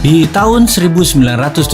Di tahun 1971,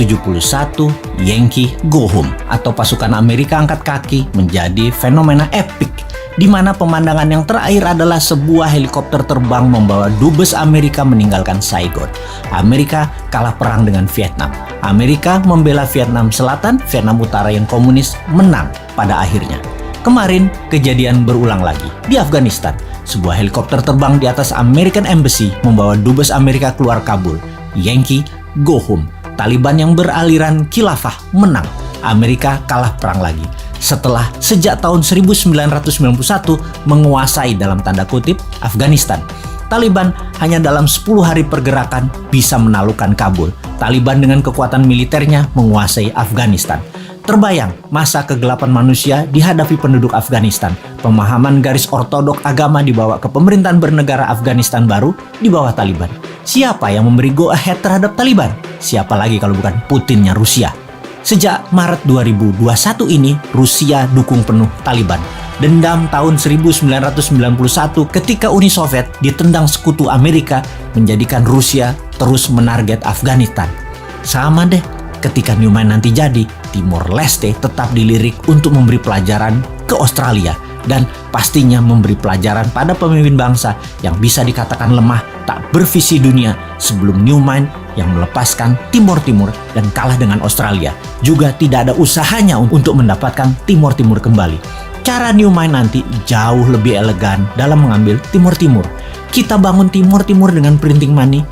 Yankee Go Home atau pasukan Amerika angkat kaki menjadi fenomena epik, di mana pemandangan yang terakhir adalah sebuah helikopter terbang membawa dubes Amerika meninggalkan Saigon. Amerika kalah perang dengan Vietnam. Amerika membela Vietnam Selatan, Vietnam Utara yang komunis menang pada akhirnya. Kemarin, kejadian berulang lagi di Afghanistan. Sebuah helikopter terbang di atas American Embassy membawa dubes Amerika keluar Kabul. Yankee Go Home. Taliban yang beraliran khilafah menang. Amerika kalah perang lagi. Setelah sejak tahun 1991 menguasai dalam tanda kutip Afghanistan. Taliban hanya dalam 10 hari pergerakan bisa menaklukkan Kabul. Taliban dengan kekuatan militernya menguasai Afghanistan. Terbayang masa kegelapan manusia dihadapi penduduk Afghanistan. Pemahaman garis ortodok agama dibawa ke pemerintahan bernegara Afghanistan baru di bawah Taliban. Siapa yang memberi go ahead terhadap Taliban? Siapa lagi kalau bukan Putinnya Rusia? Sejak Maret 2021 ini, Rusia dukung penuh Taliban. Dendam tahun 1991 ketika Uni Soviet ditendang sekutu Amerika menjadikan Rusia terus menarget Afghanistan. Sama deh, ketika Newman nanti jadi, Timor Leste tetap dilirik untuk memberi pelajaran ke Australia dan pastinya memberi pelajaran pada pemimpin bangsa yang bisa dikatakan lemah, tak bervisi dunia sebelum Newman yang melepaskan Timor Timur dan kalah dengan Australia. Juga tidak ada usahanya untuk mendapatkan Timor Timur kembali. Cara Newman nanti jauh lebih elegan dalam mengambil Timor Timur. Kita bangun Timor Timur dengan printing money,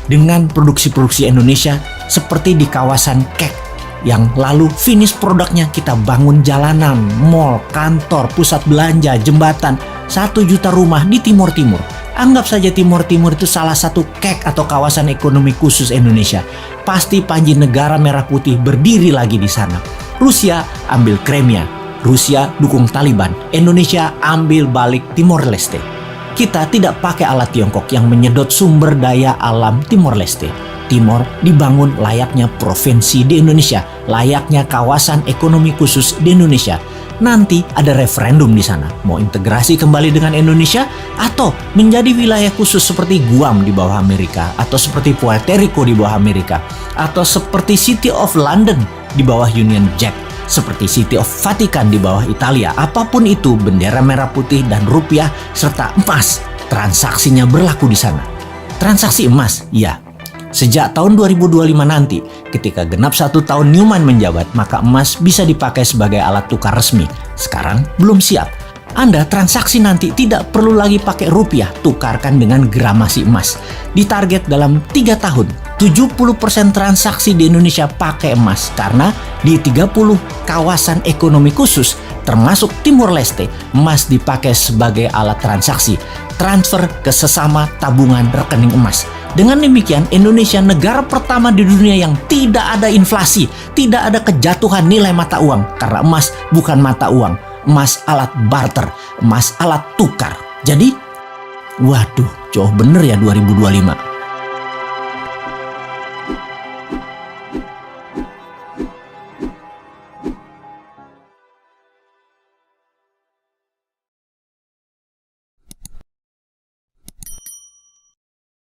dengan produksi-produksi Indonesia seperti di kawasan Kek, yang lalu finish produknya kita bangun jalanan, mall, kantor, pusat belanja, jembatan, 1 juta rumah di Timor Timur. Anggap saja Timor Timur itu salah satu Kek atau kawasan ekonomi khusus Indonesia. Pasti panji negara merah putih berdiri lagi di sana. Rusia ambil Crimea, Rusia dukung Taliban, Indonesia ambil balik Timor Leste. Kita tidak pakai alat Tiongkok yang menyedot sumber daya alam Timor Leste. Timor dibangun layaknya provinsi di Indonesia, layaknya kawasan ekonomi khusus di Indonesia. Nanti ada referendum di sana, mau integrasi kembali dengan Indonesia atau menjadi wilayah khusus seperti Guam di bawah Amerika, atau seperti Puerto Rico di bawah Amerika, atau seperti City of London di bawah Union Jack, seperti City of Vatican di bawah Italia. Apapun itu, bendera merah putih dan rupiah serta emas, transaksinya berlaku di sana. Transaksi emas, ya. Sejak tahun 2025 nanti, ketika genap 1 tahun Newman menjabat, maka emas bisa dipakai sebagai alat tukar resmi. Sekarang belum siap. Anda transaksi nanti tidak perlu lagi pakai rupiah, tukarkan dengan gramasi emas. Ditarget dalam 3 tahun, 70% transaksi di Indonesia pakai emas, karena di 30 kawasan ekonomi khusus, termasuk Timor Leste, emas dipakai sebagai alat transaksi, transfer ke sesama tabungan rekening emas. Dengan demikian, Indonesia negara pertama di dunia yang tidak ada inflasi, tidak ada kejatuhan nilai mata uang, karena emas bukan mata uang, emas alat barter, emas alat tukar. Jadi, waduh, jauh bener ya 2025.